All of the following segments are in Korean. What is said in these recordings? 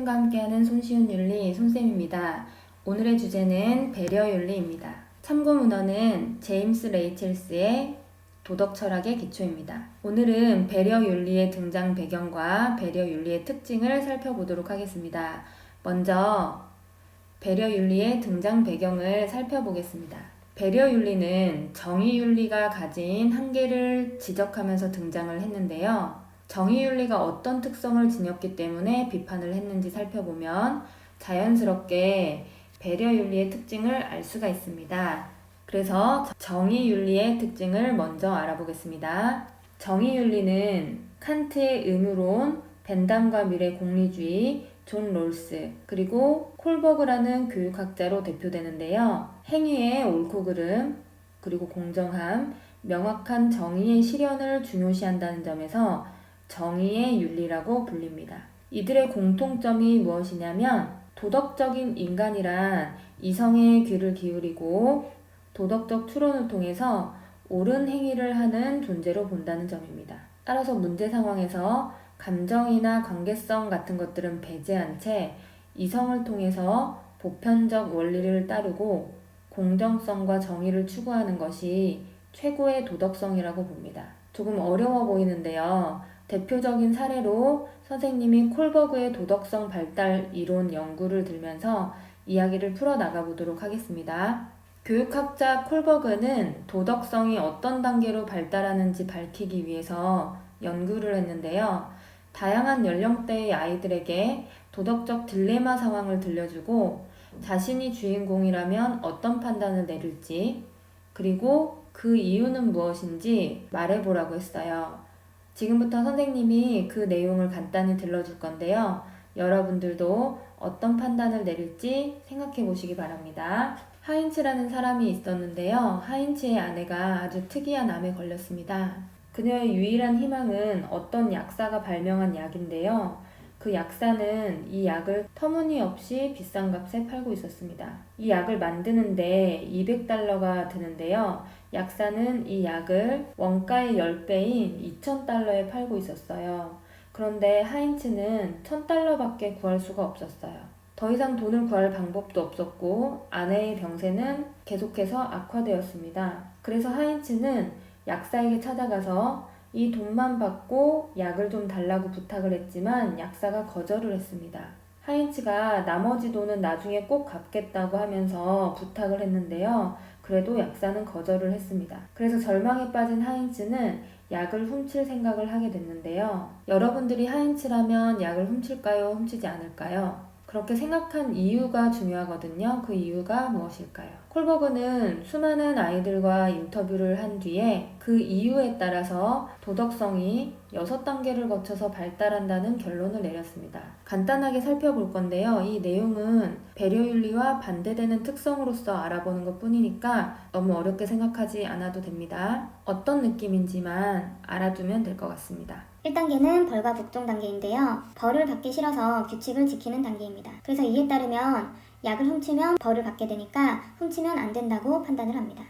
선생님과 함께하는 손쉬운 윤리 손쌤입니다. 오늘의 주제는 배려윤리입니다. 참고 문헌은 제임스 레이첼스의 도덕 철학의 기초입니다. 오늘은 배려윤리의 등장 배경과 배려윤리의 특징을 살펴보도록 하겠습니다. 먼저 배려윤리의 등장 배경을 살펴보겠습니다. 배려윤리는 정의윤리가 가진 한계를 지적하면서 등장을 했는데요. 정의윤리가 어떤 특성을 지녔기 때문에 비판을 했는지 살펴보면 자연스럽게 배려윤리의 특징을 알 수가 있습니다. 그래서 정의윤리의 특징을 먼저 알아보겠습니다. 정의윤리는 칸트의 의무론, 벤담과 밀의 공리주의, 존 롤스, 그리고 콜버그라는 교육학자로 대표되는데요. 행위의 옳고 그름, 그리고 공정함, 명확한 정의의 실현을 중요시한다는 점에서 정의의 윤리라고 불립니다. 이들의 공통점이 무엇이냐면 도덕적인 인간이란 이성의 귀를 기울이고 도덕적 추론을 통해서 옳은 행위를 하는 존재로 본다는 점입니다. 따라서 문제 상황에서 감정이나 관계성 같은 것들은 배제한 채 이성을 통해서 보편적 원리를 따르고 공정성과 정의를 추구하는 것이 최고의 도덕성이라고 봅니다. 조금 어려워 보이는데요. 대표적인 사례로 선생님이 콜버그의 도덕성 발달 이론 연구를 들면서 이야기를 풀어나가 보도록 하겠습니다. 교육학자 콜버그는 도덕성이 어떤 단계로 발달하는지 밝히기 위해서 연구를 했는데요. 다양한 연령대의 아이들에게 도덕적 딜레마 상황을 들려주고 자신이 주인공이라면 어떤 판단을 내릴지 그리고 그 이유는 무엇인지 말해보라고 했어요. 지금부터 선생님이 그 내용을 간단히 들려줄 건데요. 여러분들도 어떤 판단을 내릴지 생각해 보시기 바랍니다. 하인츠라는 사람이 있었는데요. 하인츠의 아내가 아주 특이한 암에 걸렸습니다. 그녀의 유일한 희망은 어떤 약사가 발명한 약인데요. 그 약사는 이 약을 터무니없이 비싼 값에 팔고 있었습니다. 이 약을 만드는데 $200가 드는데요. 약사는 이 약을 원가의 10배인 $2,000에 팔고 있었어요. 그런데 하인츠는 $1,000밖에 구할 수가 없었어요. 더 이상 돈을 구할 방법도 없었고 아내의 병세는 계속해서 악화되었습니다. 그래서 하인츠는 약사에게 찾아가서 이 돈만 받고 약을 좀 달라고 부탁을 했지만 약사가 거절을 했습니다. 하인츠가 나머지 돈은 나중에 꼭 갚겠다고 하면서 부탁을 했는데요. 그래도 약사는 거절을 했습니다. 그래서 절망에 빠진 하인츠는 약을 훔칠 생각을 하게 됐는데요. 여러분들이 하인츠라면 약을 훔칠까요? 훔치지 않을까요? 그렇게 생각한 이유가 중요하거든요. 그 이유가 무엇일까요? 콜버그는 수많은 아이들과 인터뷰를 한 뒤에 그 이유에 따라서 도덕성이 6단계를 거쳐서 발달한다는 결론을 내렸습니다. 간단하게 살펴볼 건데요. 이 내용은 배려윤리와 반대되는 특성으로서 알아보는 것 뿐이니까 너무 어렵게 생각하지 않아도 됩니다. 어떤 느낌인지만 알아두면 될 것 같습니다. 1단계는 벌과 복종 단계인데요. 벌을 받기 싫어서 규칙을 지키는 단계입니다. 그래서 이에 따르면 약을 훔치면 벌을 받게 되니까 훔치면 안 된다고 판단을 합니다.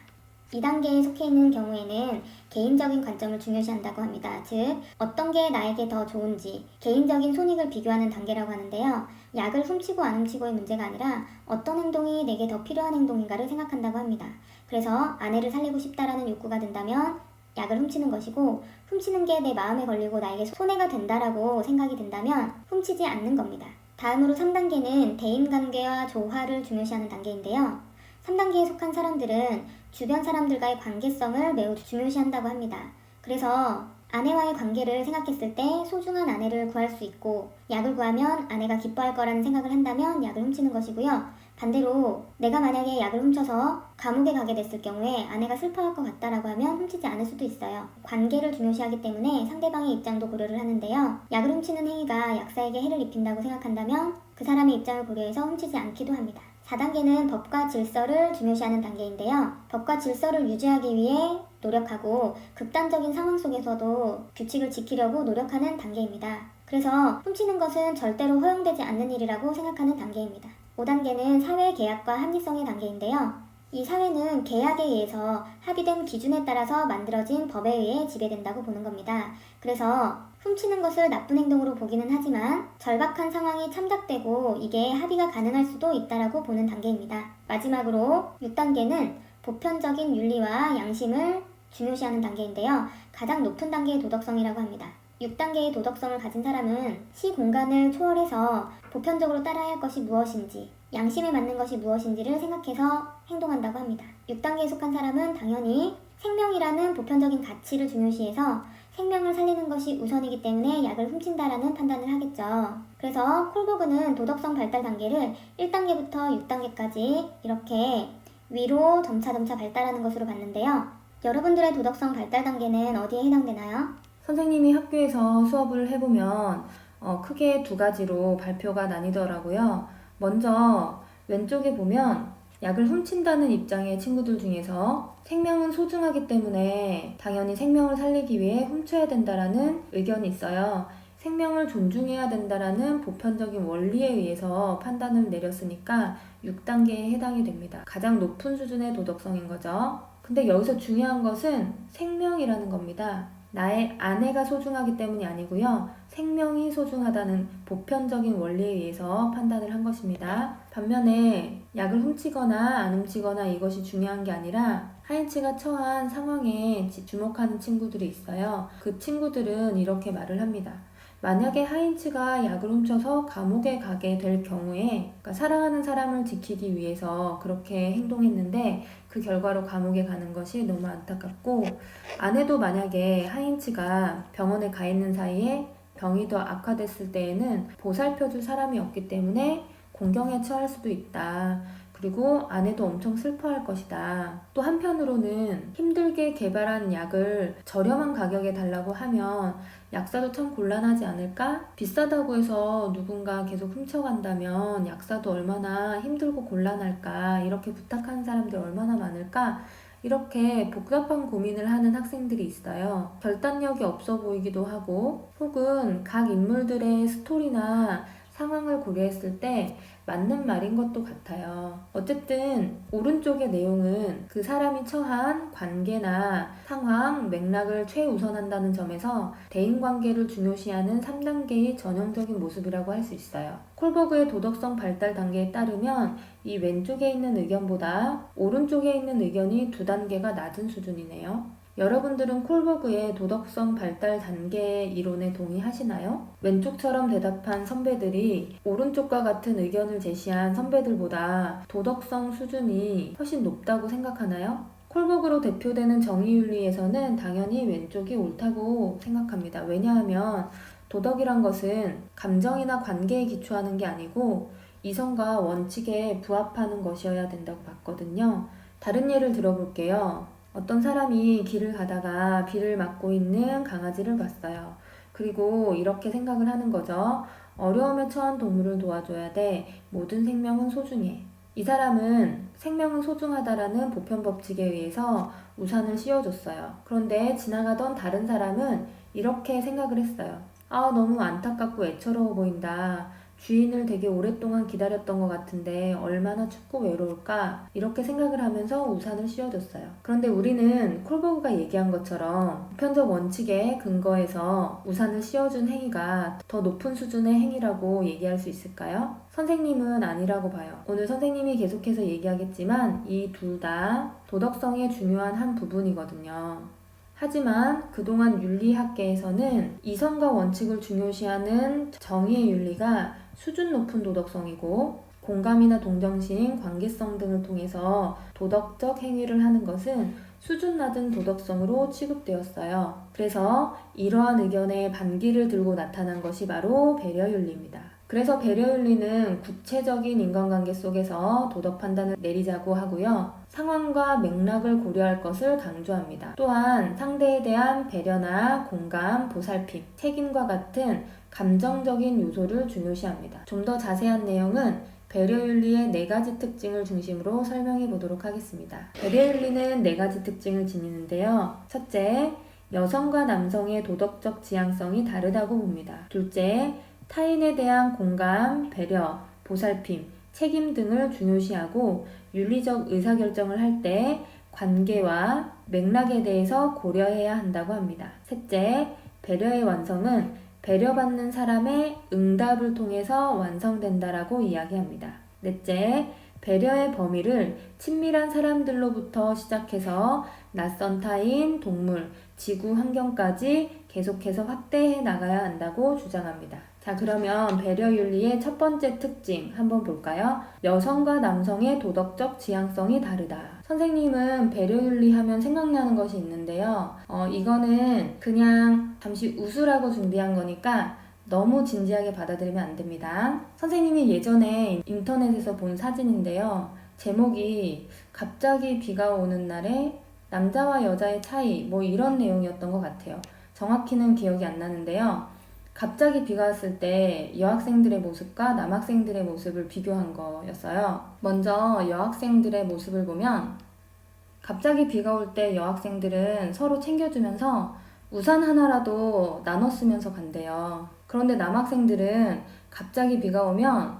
2단계에 속해 있는 경우에는 개인적인 관점을 중요시한다고 합니다. 즉, 어떤 게 나에게 더 좋은지 개인적인 손익을 비교하는 단계라고 하는데요. 약을 훔치고 안 훔치고의 문제가 아니라 어떤 행동이 내게 더 필요한 행동인가를 생각한다고 합니다. 그래서 아내를 살리고 싶다라는 욕구가 든다면 약을 훔치는 것이고 훔치는 게 내 마음에 걸리고 나에게 손해가 된다라고 생각이 든다면 훔치지 않는 겁니다. 다음으로 3단계는 대인관계와 조화를 중요시하는 단계인데요. 3단계에 속한 사람들은 주변 사람들과의 관계성을 매우 중요시한다고 합니다. 그래서 아내와의 관계를 생각했을 때 소중한 아내를 구할 수 있고 약을 구하면 아내가 기뻐할 거라는 생각을 한다면 약을 훔치는 것이고요. 반대로 내가 만약에 약을 훔쳐서 감옥에 가게 됐을 경우에 아내가 슬퍼할 것 같다라고 하면 훔치지 않을 수도 있어요. 관계를 중요시하기 때문에 상대방의 입장도 고려를 하는데요. 약을 훔치는 행위가 약사에게 해를 입힌다고 생각한다면 그 사람의 입장을 고려해서 훔치지 않기도 합니다. 4단계는 법과 질서를 중요시하는 단계인데요. 법과 질서를 유지하기 위해 노력하고 극단적인 상황 속에서도 규칙을 지키려고 노력하는 단계입니다. 그래서 훔치는 것은 절대로 허용되지 않는 일이라고 생각하는 단계입니다. 5단계는 사회계약과 합리성의 단계인데요. 이 사회는 계약에 의해서 합의된 기준에 따라서 만들어진 법에 의해 지배된다고 보는 겁니다. 그래서 훔치는 것을 나쁜 행동으로 보기는 하지만 절박한 상황이 참작되고 이게 합의가 가능할 수도 있다라고 보는 단계입니다. 마지막으로 6단계는 보편적인 윤리와 양심을 중요시하는 단계인데요. 가장 높은 단계의 도덕성이라고 합니다. 6단계의 도덕성을 가진 사람은 시공간을 초월해서 보편적으로 따라야 할 것이 무엇인지, 양심에 맞는 것이 무엇인지를 생각해서 행동한다고 합니다. 6단계에 속한 사람은 당연히 생명이라는 보편적인 가치를 중요시해서 생명을 살리는 것이 우선이기 때문에 약을 훔친다라는 판단을 하겠죠. 그래서 콜버그는 도덕성 발달 단계를 1단계부터 6단계까지 이렇게 위로 점차 발달하는 것으로 봤는데요. 여러분들의 도덕성 발달 단계는 어디에 해당되나요? 선생님이 학교에서 수업을 해보면 크게 두 가지로 발표가 나뉘더라고요. 먼저 왼쪽에 보면 약을 훔친다는 입장의 친구들 중에서 생명은 소중하기 때문에 당연히 생명을 살리기 위해 훔쳐야 된다라는 의견이 있어요. 생명을 존중해야 된다라는 보편적인 원리에 의해서 판단을 내렸으니까 6단계에 해당이 됩니다. 가장 높은 수준의 도덕성인 거죠. 근데 여기서 중요한 것은 생명이라는 겁니다. 나의 아내가 소중하기 때문이 아니고요. 생명이 소중하다는 보편적인 원리에 의해서 판단을 한 것입니다. 반면에 약을 훔치거나 안 훔치거나 이것이 중요한 게 아니라 하인츠가 처한 상황에 주목하는 친구들이 있어요. 그 친구들은 이렇게 말을 합니다. 만약에 하인츠가 약을 훔쳐서 감옥에 가게 될 경우에 그러니까 사랑하는 사람을 지키기 위해서 그렇게 행동했는데 그 결과로 감옥에 가는 것이 너무 안타깝고 아내도 만약에 하인츠가 병원에 가 있는 사이에 병이 더 악화됐을 때에는 보살펴줄 사람이 없기 때문에 공경에 처할 수도 있다. 그리고 아내도 엄청 슬퍼할 것이다. 또 한편으로는 힘들게 개발한 약을 저렴한 가격에 달라고 하면 약사도 참 곤란하지 않을까? 비싸다고 해서 누군가 계속 훔쳐간다면 약사도 얼마나 힘들고 곤란할까? 이렇게 부탁하는 사람들 얼마나 많을까? 이렇게 복잡한 고민을 하는 학생들이 있어요. 결단력이 없어 보이기도 하고 혹은 각 인물들의 스토리나 상황을 고려했을 때 맞는 말인 것도 같아요. 어쨌든 오른쪽의 내용은 그 사람이 처한 관계나 상황, 맥락을 최우선한다는 점에서 대인관계를 중요시하는 3단계의 전형적인 모습이라고 할 수 있어요. 콜버그의 도덕성 발달 단계에 따르면 이 왼쪽에 있는 의견보다 오른쪽에 있는 의견이 2단계가 낮은 수준이네요. 여러분들은 콜버그의 도덕성 발달 단계 이론에 동의하시나요? 왼쪽처럼 대답한 선배들이 오른쪽과 같은 의견을 제시한 선배들보다 도덕성 수준이 훨씬 높다고 생각하나요? 콜버그로 대표되는 정의윤리에서는 당연히 왼쪽이 옳다고 생각합니다. 왜냐하면 도덕이란 것은 감정이나 관계에 기초하는 게 아니고 이성과 원칙에 부합하는 것이어야 된다고 봤거든요. 다른 예를 들어볼게요. 어떤 사람이 길을 가다가 비를 맞고 있는 강아지를 봤어요. 그리고 이렇게 생각을 하는 거죠. 어려움에 처한 동물을 도와줘야 돼. 모든 생명은 소중해. 이 사람은 생명은 소중하다라는 보편 법칙에 의해서 우산을 씌워줬어요. 그런데 지나가던 다른 사람은 이렇게 생각을 했어요. 너무 안타깝고 애처로워 보인다. 주인을 되게 오랫동안 기다렸던 것 같은데 얼마나 춥고 외로울까? 이렇게 생각을 하면서 우산을 씌워줬어요. 그런데 우리는 콜버그가 얘기한 것처럼 보편적 원칙에 근거해서 우산을 씌워준 행위가 더 높은 수준의 행위라고 얘기할 수 있을까요? 선생님은 아니라고 봐요. 오늘 선생님이 계속해서 얘기하겠지만 이 둘 다 도덕성의 중요한 한 부분이거든요. 하지만 그동안 윤리학계에서는 이성과 원칙을 중요시하는 정의의 윤리가 수준 높은 도덕성이고 공감이나 동정심, 관계성 등을 통해서 도덕적 행위를 하는 것은 수준 낮은 도덕성으로 취급되었어요. 그래서 이러한 의견에 반기를 들고 나타난 것이 바로 배려윤리입니다. 그래서 배려윤리는 구체적인 인간관계 속에서 도덕 판단을 내리자고 하고요. 상황과 맥락을 고려할 것을 강조합니다. 또한 상대에 대한 배려나 공감, 보살핌, 책임과 같은 감정적인 요소를 중요시합니다. 좀 더 자세한 내용은 배려윤리의 4가지 특징을 중심으로 설명해 보도록 하겠습니다. 배려윤리는 4가지 특징을 지니는데요. 첫째, 여성과 남성의 도덕적 지향성이 다르다고 봅니다. 둘째, 타인에 대한 공감, 배려, 보살핌, 책임 등을 중요시하고 윤리적 의사결정을 할 때 관계와 맥락에 대해서 고려해야 한다고 합니다. 셋째, 배려의 완성은 배려받는 사람의 응답을 통해서 완성된다라고 이야기합니다. 넷째, 배려의 범위를 친밀한 사람들로부터 시작해서 낯선 타인, 동물, 지구 환경까지 계속해서 확대해 나가야 한다고 주장합니다. 자, 그러면 배려윤리의 첫 번째 특징 한번 볼까요? 여성과 남성의 도덕적 지향성이 다르다. 선생님은 배려윤리 하면 생각나는 것이 있는데요. 이거는 그냥 잠시 웃으라고 준비한 거니까 너무 진지하게 받아들이면 안 됩니다. 선생님이 예전에 인터넷에서 본 사진인데요. 제목이 갑자기 비가 오는 날에 남자와 여자의 차이 뭐 이런 내용이었던 것 같아요. 정확히는 기억이 안 나는데요. 갑자기 비가 왔을 때 여학생들의 모습과 남학생들의 모습을 비교한 거였어요. 먼저 여학생들의 모습을 보면 갑자기 비가 올 때 여학생들은 서로 챙겨주면서 우산 하나라도 나눠 쓰면서 간대요. 그런데 남학생들은 갑자기 비가 오면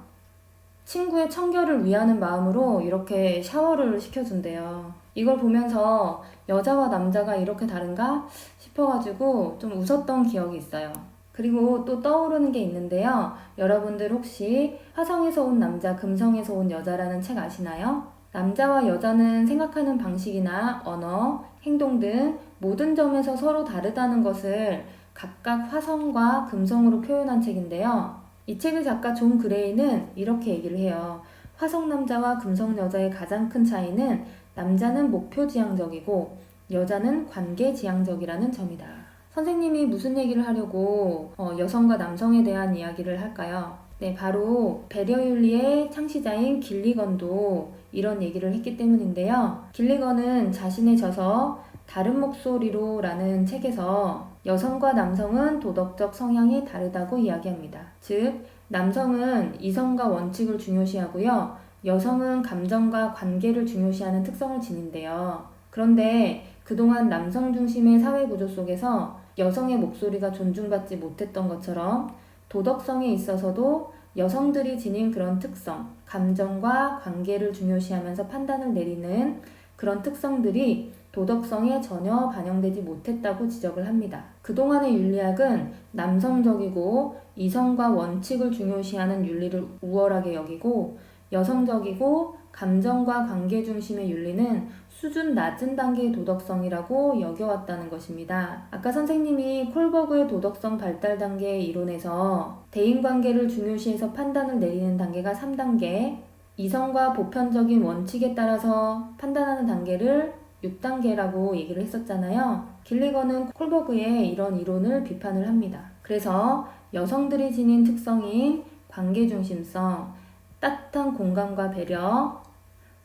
친구의 청결을 위하는 마음으로 이렇게 샤워를 시켜준대요. 이걸 보면서 여자와 남자가 이렇게 다른가 싶어가지고 좀 웃었던 기억이 있어요. 그리고 또 떠오르는 게 있는데요. 여러분들 혹시 화성에서 온 남자, 금성에서 온 여자라는 책 아시나요? 남자와 여자는 생각하는 방식이나 언어, 행동 등 모든 점에서 서로 다르다는 것을 각각 화성과 금성으로 표현한 책인데요. 이 책의 작가 존 그레이는 이렇게 얘기를 해요. 화성 남자와 금성 여자의 가장 큰 차이는 남자는 목표 지향적이고 여자는 관계 지향적이라는 점이다. 선생님이 무슨 얘기를 하려고 여성과 남성에 대한 이야기를 할까요? 네, 바로 배려윤리의 창시자인 길리건도 이런 얘기를 했기 때문인데요. 길리건은 자신의 저서 다른 목소리로 라는 책에서 여성과 남성은 도덕적 성향이 다르다고 이야기합니다. 즉, 남성은 이성과 원칙을 중요시하고요. 여성은 감정과 관계를 중요시하는 특성을 지닌대요. 그런데 그동안 남성 중심의 사회 구조 속에서 여성의 목소리가 존중받지 못했던 것처럼 도덕성에 있어서도 여성들이 지닌 그런 특성, 감정과 관계를 중요시하면서 판단을 내리는 그런 특성들이 도덕성에 전혀 반영되지 못했다고 지적을 합니다. 그동안의 윤리학은 남성적이고 이성과 원칙을 중요시하는 윤리를 우월하게 여기고 여성적이고 감정과 관계 중심의 윤리는 수준 낮은 단계의 도덕성이라고 여겨왔다는 것입니다. 아까 선생님이 콜버그의 도덕성 발달 단계의 이론에서 대인관계를 중요시해서 판단을 내리는 단계가 3단계, 이성과 보편적인 원칙에 따라서 판단하는 단계를 6단계라고 얘기를 했었잖아요. 길리건은 콜버그의 이런 이론을 비판을 합니다. 그래서 여성들이 지닌 특성인 관계중심성, 따뜻한 공감과 배려,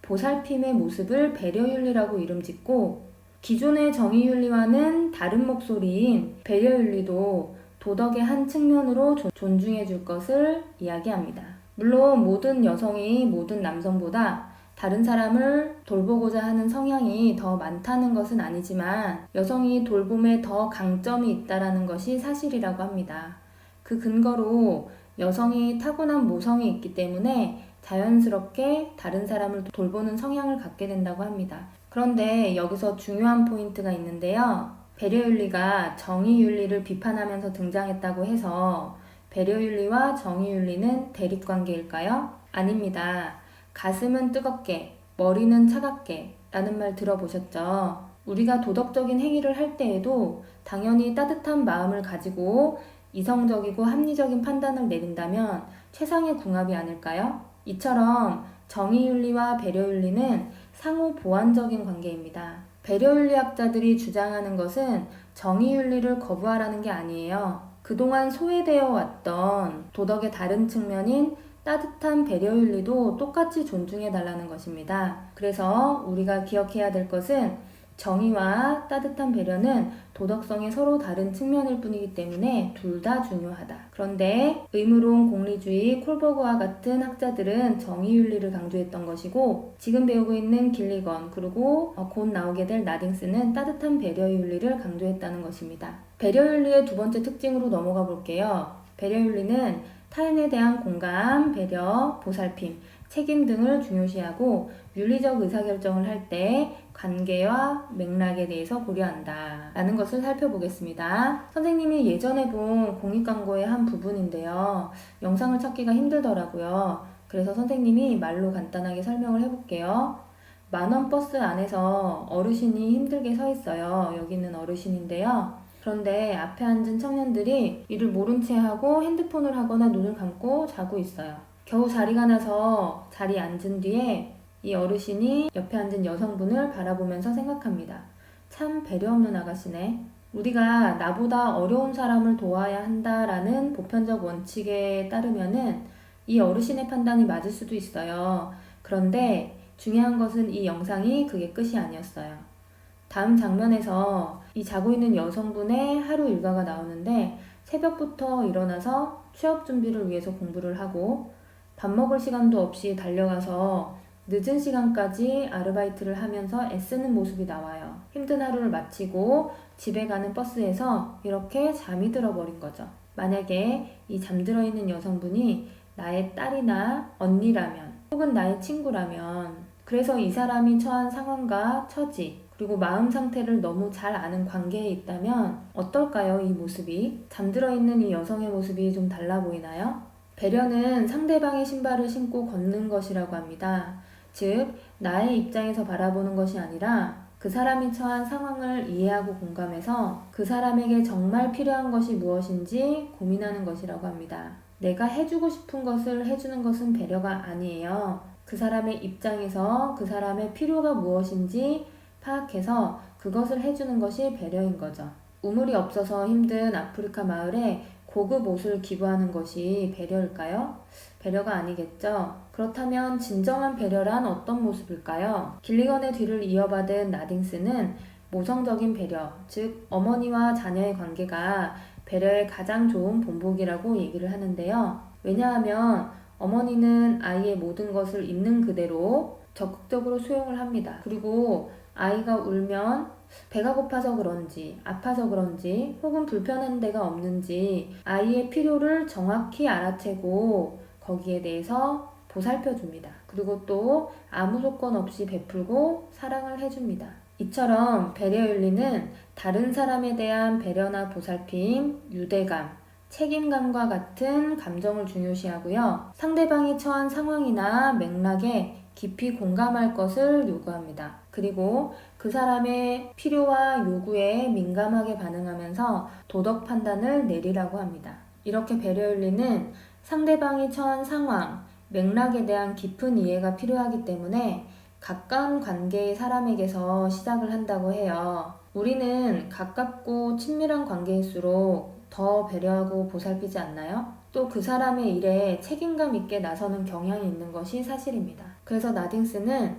보살핌의 모습을 배려윤리라고 이름짓고 기존의 정의윤리와는 다른 목소리인 배려윤리도 도덕의 한 측면으로 존중해 줄 것을 이야기합니다. 물론 모든 여성이 모든 남성보다 다른 사람을 돌보고자 하는 성향이 더 많다는 것은 아니지만 여성이 돌봄에 더 강점이 있다는 것이 사실이라고 합니다. 그 근거로 여성이 타고난 모성이 있기 때문에 자연스럽게 다른 사람을 돌보는 성향을 갖게 된다고 합니다. 그런데 여기서 중요한 포인트가 있는데요. 배려윤리가 정의윤리를 비판하면서 등장했다고 해서 배려윤리와 정의윤리는 대립관계일까요? 아닙니다. 가슴은 뜨겁게, 머리는 차갑게 라는 말 들어보셨죠? 우리가 도덕적인 행위를 할 때에도 당연히 따뜻한 마음을 가지고 이성적이고 합리적인 판단을 내린다면 최상의 궁합이 아닐까요? 이처럼 정의윤리와 배려윤리는 상호 보완적인 관계입니다. 배려윤리학자들이 주장하는 것은 정의윤리를 거부하라는 게 아니에요. 그동안 소외되어 왔던 도덕의 다른 측면인 따뜻한 배려윤리도 똑같이 존중해달라는 것입니다. 그래서 우리가 기억해야 될 것은 정의와 따뜻한 배려는 도덕성의 서로 다른 측면일 뿐이기 때문에 둘 다 중요하다. 그런데 의무론, 공리주의, 콜버그와 같은 학자들은 정의윤리를 강조했던 것이고 지금 배우고 있는 길리건 그리고 곧 나오게 될 나딩스는 따뜻한 배려윤리를 강조했다는 것입니다. 배려윤리의 두 번째 특징으로 넘어가 볼게요. 배려윤리는 타인에 대한 공감, 배려, 보살핌, 책임 등을 중요시하고 윤리적 의사결정을 할 때 관계와 맥락에 대해서 고려한다 라는 것을 살펴보겠습니다. 선생님이 예전에 본 공익광고의 한 부분인데요. 영상을 찾기가 힘들더라고요. 그래서 선생님이 말로 간단하게 설명을 해볼게요. 만원 버스 안에서 어르신이 힘들게 서 있어요. 여기 있는 어르신인데요. 그런데 앞에 앉은 청년들이 이를 모른 채 하고 핸드폰을 하거나 눈을 감고 자고 있어요. 겨우 자리가 나서 자리에 앉은 뒤에 이 어르신이 옆에 앉은 여성분을 바라보면서 생각합니다. 참 배려 없는 아가씨네. 우리가 나보다 어려운 사람을 도와야 한다라는 보편적 원칙에 따르면은 이 어르신의 판단이 맞을 수도 있어요. 그런데 중요한 것은 이 영상이 그게 끝이 아니었어요. 다음 장면에서 이 자고 있는 여성분의 하루 일과가 나오는데 새벽부터 일어나서 취업 준비를 위해서 공부를 하고 밥 먹을 시간도 없이 달려가서 늦은 시간까지 아르바이트를 하면서 애쓰는 모습이 나와요. 힘든 하루를 마치고 집에 가는 버스에서 이렇게 잠이 들어버린 거죠. 만약에 이 잠들어 있는 여성분이 나의 딸이나 언니라면 혹은 나의 친구라면 그래서 이 사람이 처한 상황과 처지 그리고 마음 상태를 너무 잘 아는 관계에 있다면 어떨까요? 이 모습이 잠들어 있는 이 여성의 모습이 좀 달라 보이나요? 배려는 상대방의 신발을 신고 걷는 것이라고 합니다. 즉 나의 입장에서 바라보는 것이 아니라 그 사람이 처한 상황을 이해하고 공감해서 그 사람에게 정말 필요한 것이 무엇인지 고민하는 것이라고 합니다. 내가 해주고 싶은 것을 해주는 것은 배려가 아니에요. 그 사람의 입장에서 그 사람의 필요가 무엇인지 파악해서 그것을 해주는 것이 배려인 거죠. 우물이 없어서 힘든 아프리카 마을에 고급 옷을 기부하는 것이 배려일까요? 배려가 아니겠죠? 그렇다면 진정한 배려란 어떤 모습일까요? 길리건의 뒤를 이어받은 나딩스는 모성적인 배려, 즉 어머니와 자녀의 관계가 배려의 가장 좋은 본보기라고 얘기를 하는데요. 왜냐하면 어머니는 아이의 모든 것을 있는 그대로 적극적으로 수용을 합니다. 그리고 아이가 울면 배가 고파서 그런지 아파서 그런지 혹은 불편한 데가 없는지 아이의 필요를 정확히 알아채고 거기에 대해서 보살펴 줍니다. 그리고 또 아무 조건 없이 베풀고 사랑을 해줍니다. 이처럼 배려윤리는 다른 사람에 대한 배려나 보살핌, 유대감, 책임감과 같은 감정을 중요시하고요. 상대방이 처한 상황이나 맥락에 깊이 공감할 것을 요구합니다. 그리고 그 사람의 필요와 요구에 민감하게 반응하면서 도덕 판단을 내리라고 합니다. 이렇게 배려윤리는 상대방이 처한 상황, 맥락에 대한 깊은 이해가 필요하기 때문에 가까운 관계의 사람에게서 시작을 한다고 해요. 우리는 가깝고 친밀한 관계일수록 더 배려하고 보살피지 않나요? 또 그 사람의 일에 책임감 있게 나서는 경향이 있는 것이 사실입니다. 그래서 나딩스는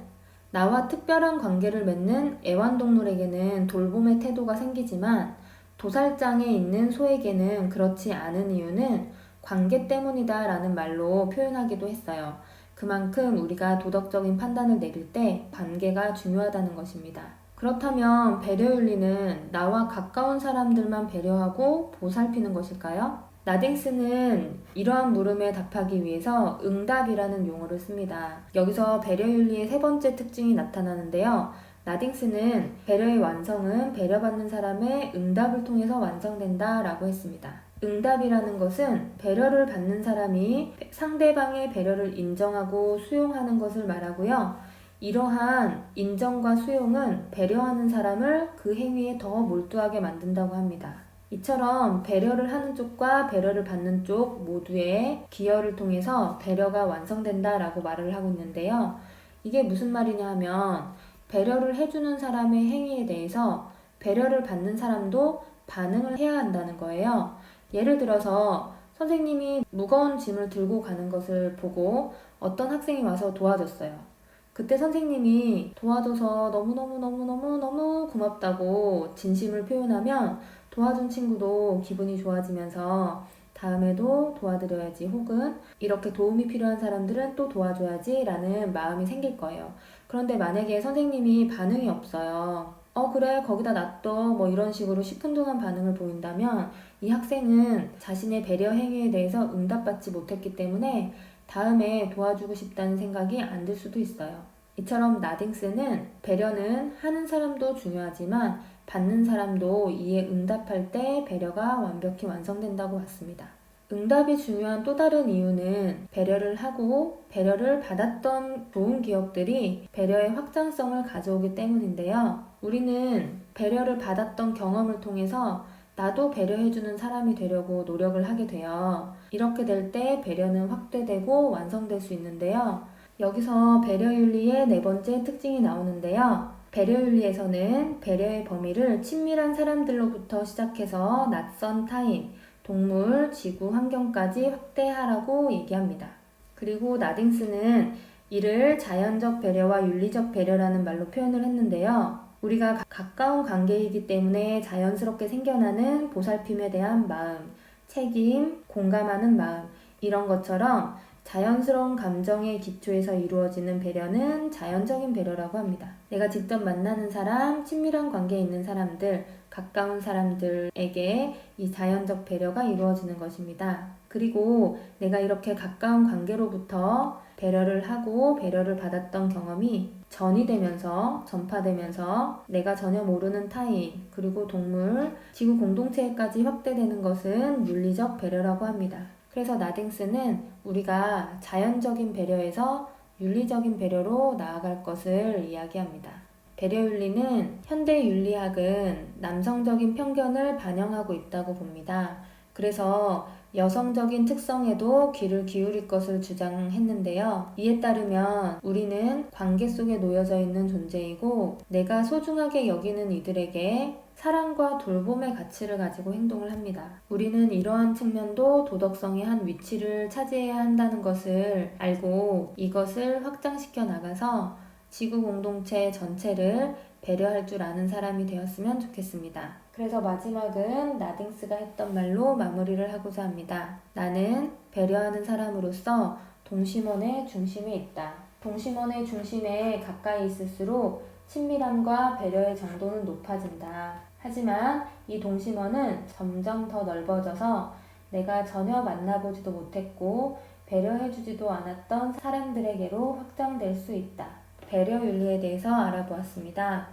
나와 특별한 관계를 맺는 애완동물에게는 돌봄의 태도가 생기지만 도살장에 있는 소에게는 그렇지 않은 이유는 관계 때문이다 라는 말로 표현하기도 했어요. 그만큼 우리가 도덕적인 판단을 내릴 때 관계가 중요하다는 것입니다. 그렇다면 배려윤리는 나와 가까운 사람들만 배려하고 보살피는 것일까요? 나딩스는 이러한 물음에 답하기 위해서 응답이라는 용어를 씁니다. 여기서 배려윤리의 세 번째 특징이 나타나는데요. 나딩스는 배려의 완성은 배려받는 사람의 응답을 통해서 완성된다 라고 했습니다. 응답이라는 것은 배려를 받는 사람이 상대방의 배려를 인정하고 수용하는 것을 말하고요. 이러한 인정과 수용은 배려하는 사람을 그 행위에 더 몰두하게 만든다고 합니다. 이처럼 배려를 하는 쪽과 배려를 받는 쪽 모두의 기여를 통해서 배려가 완성된다라고 말을 하고 있는데요. 이게 무슨 말이냐 하면 배려를 해주는 사람의 행위에 대해서 배려를 받는 사람도 반응을 해야 한다는 거예요. 예를 들어서 선생님이 무거운 짐을 들고 가는 것을 보고 어떤 학생이 와서 도와줬어요. 그때 선생님이 도와줘서 너무너무 고맙다고 진심을 표현하면 도와준 친구도 기분이 좋아지면서 다음에도 도와드려야지 혹은 이렇게 도움이 필요한 사람들은 또 도와줘야지 라는 마음이 생길 거예요. 그런데 만약에 선생님이 반응이 없어요. 그래 거기다 놔둬 뭐 이런 식으로 시큰둥한 반응을 보인다면 이 학생은 자신의 배려 행위에 대해서 응답받지 못했기 때문에 다음에 도와주고 싶다는 생각이 안 들 수도 있어요. 이처럼 나딩스는 배려는 하는 사람도 중요하지만 받는 사람도 이에 응답할 때 배려가 완벽히 완성된다고 봤습니다. 응답이 중요한 또 다른 이유는 배려를 하고 배려를 받았던 좋은 기억들이 배려의 확장성을 가져오기 때문인데요. 우리는 배려를 받았던 경험을 통해서 나도 배려해주는 사람이 되려고 노력을 하게 돼요. 이렇게 될 때 배려는 확대되고 완성될 수 있는데요. 여기서 배려윤리의 네 번째 특징이 나오는데요. 배려윤리에서는 배려의 범위를 친밀한 사람들로부터 시작해서 낯선 타인, 동물, 지구, 환경까지 확대하라고 얘기합니다. 그리고 나딩스는 이를 자연적 배려와 윤리적 배려라는 말로 표현을 했는데요. 우리가 가까운 관계이기 때문에 자연스럽게 생겨나는 보살핌에 대한 마음, 책임, 공감하는 마음, 이런 것처럼 자연스러운 감정의 기초에서 이루어지는 배려는 자연적인 배려라고 합니다. 내가 직접 만나는 사람, 친밀한 관계에 있는 사람들, 가까운 사람들에게 이 자연적 배려가 이루어지는 것입니다. 그리고 내가 이렇게 가까운 관계로부터 배려를 하고 배려를 받았던 경험이 전이되면서 전파되면서 내가 전혀 모르는 타인, 그리고 동물, 지구 공동체까지 확대되는 것은 윤리적 배려라고 합니다. 그래서 나딩스는 우리가 자연적인 배려에서 윤리적인 배려로 나아갈 것을 이야기합니다. 배려윤리는 현대윤리학은 남성적인 편견을 반영하고 있다고 봅니다. 그래서 여성적인 특성에도 귀를 기울일 것을 주장했는데요. 이에 따르면 우리는 관계 속에 놓여져 있는 존재이고 내가 소중하게 여기는 이들에게 사랑과 돌봄의 가치를 가지고 행동을 합니다. 우리는 이러한 측면도 도덕성의 한 위치를 차지해야 한다는 것을 알고 이것을 확장시켜 나가서 지구 공동체 전체를 배려할 줄 아는 사람이 되었으면 좋겠습니다. 그래서 마지막은 나딩스가 했던 말로 마무리를 하고자 합니다. 나는 배려하는 사람으로서 동심원의 중심에 있다. 동심원의 중심에 가까이 있을수록 친밀함과 배려의 정도는 높아진다. 하지만 이 동심원은 점점 더 넓어져서 내가 전혀 만나보지도 못했고 배려해주지도 않았던 사람들에게로 확장될 수 있다. 배려 윤리에 대해서 알아보았습니다.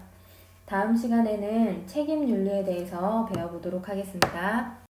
다음 시간에는 책임 윤리에 대해서 배워보도록 하겠습니다.